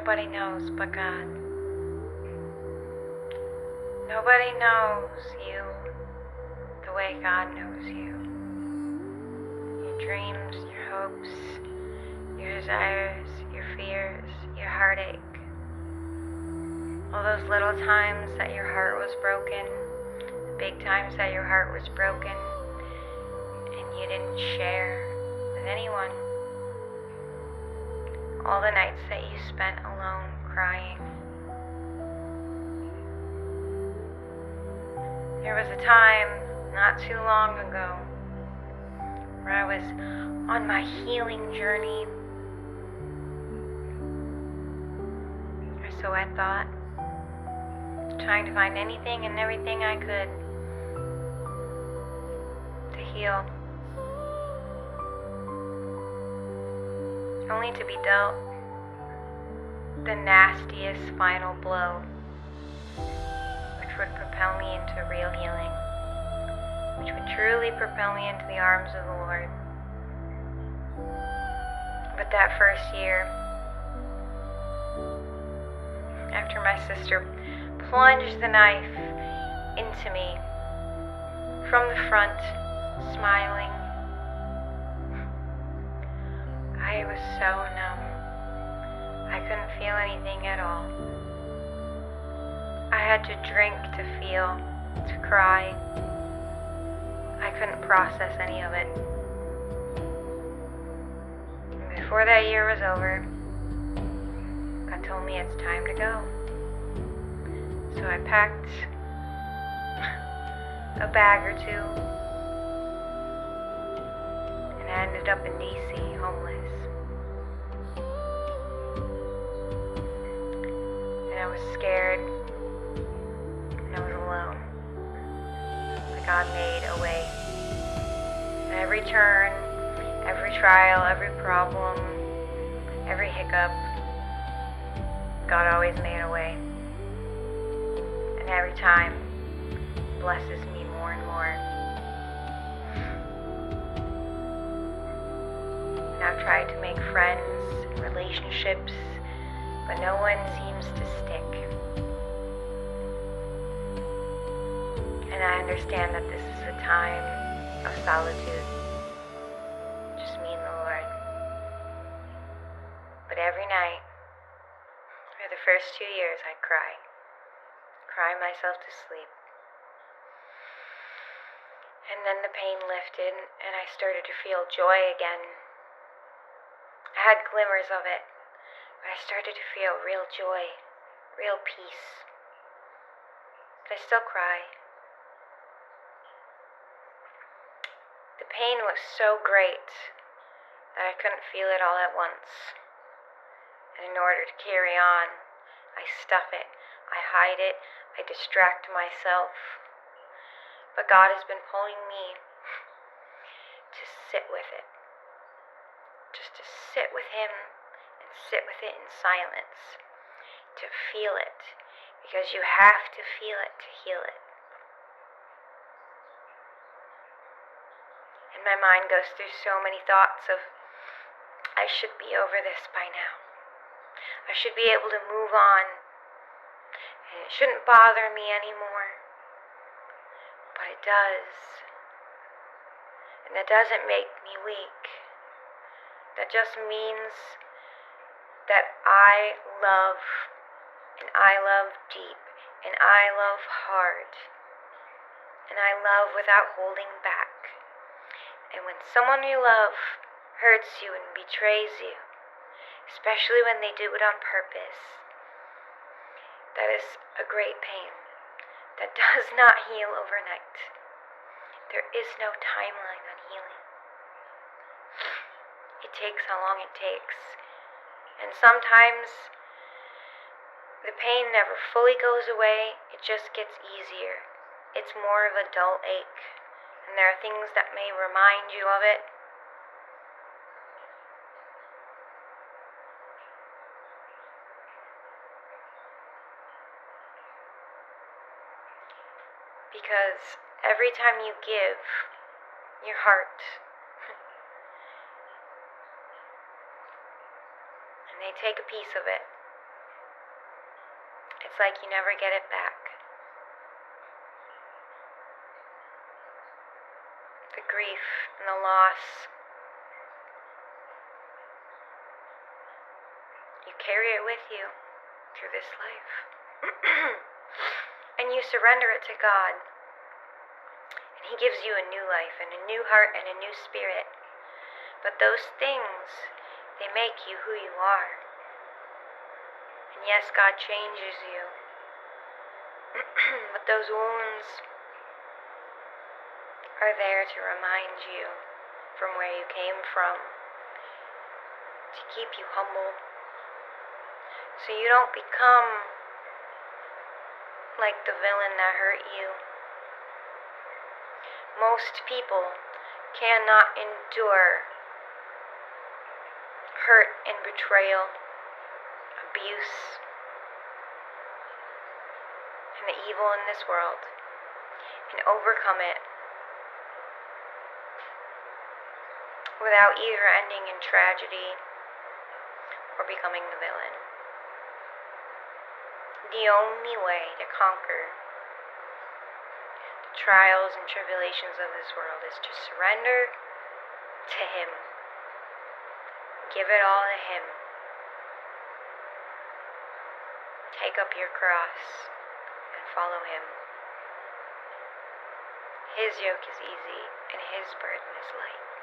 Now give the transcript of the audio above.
nobody knows but God. Nobody knows you the way God knows you. Your dreams, your hopes, your desires, your fears, your heartache. All those little times that your heart was broken, the big times that your heart was broken, and you didn't share with anyone. All the nights that you spent alone crying. There was a time not too long ago where I was on my healing journey, or so I thought, trying to find anything and everything I could to heal, only to be dealt the nastiest final blow, which would propel me into real healing, which would truly propel me into the arms of the Lord. But that first year, after my sister plunged the knife into me from the front, smiling, I was so numb. I couldn't feel anything at all. I had to drink to feel, to cry. I couldn't process any of it. And before that year was over, God told me it's time to go. So I packed a bag or two, and I ended up in DC, homeless. And I was scared, and I was alone. But God made a way. And every turn, every trial, every problem, every hiccup, God always made a way. And every time blesses me more and more. And I've tried to make friends, relationships, but no one seems to stick. And I understand that this is a time of solitude, just me and the Lord. But every night, for the first 2 years, I'd cry myself to sleep. And then the pain lifted, and I started to feel joy again. I had glimmers of it, but I started to feel real joy, real peace. But I still cry. The pain was so great that I couldn't feel it all at once. And in order to carry on, I stuff it, I hide it, I distract myself. But God has been pulling me to sit with it. Just to sit with Him and sit with it in silence. To feel it. Because you have to feel it to heal it. And my mind goes through so many thoughts of, I should be over this by now. I should be able to move on. And it shouldn't bother me anymore. But it does. And that doesn't make me weak. That just means that I love, and I love deep, and I love hard. And I love without holding back. And when someone you love hurts you and betrays you, especially when they do it on purpose, that is a great pain that does not heal overnight. There is no timeline on healing. It takes how long it takes. And sometimes the pain never fully goes away, it just gets easier. It's more of a dull ache. And there are things that may remind you of it. Because every time you give your heart, and they take a piece of it, It's like you never get it back. The grief and the loss, you carry it with you through this life. And you surrender it to God. And He gives you a new life and a new heart and a new spirit. But those things, they make you who you are. And yes, God changes you. But those wounds are there to remind you from where you came from, to keep you humble, so you don't become like the villain that hurt you. Most people cannot endure hurt and betrayal, abuse, and the evil in this world, and overcome it without either ending in tragedy or becoming the villain. The only way to conquer the trials and tribulations of this world is to surrender to Him. Give it all to Him. Take up your cross and follow Him. His yoke is easy and His burden is light.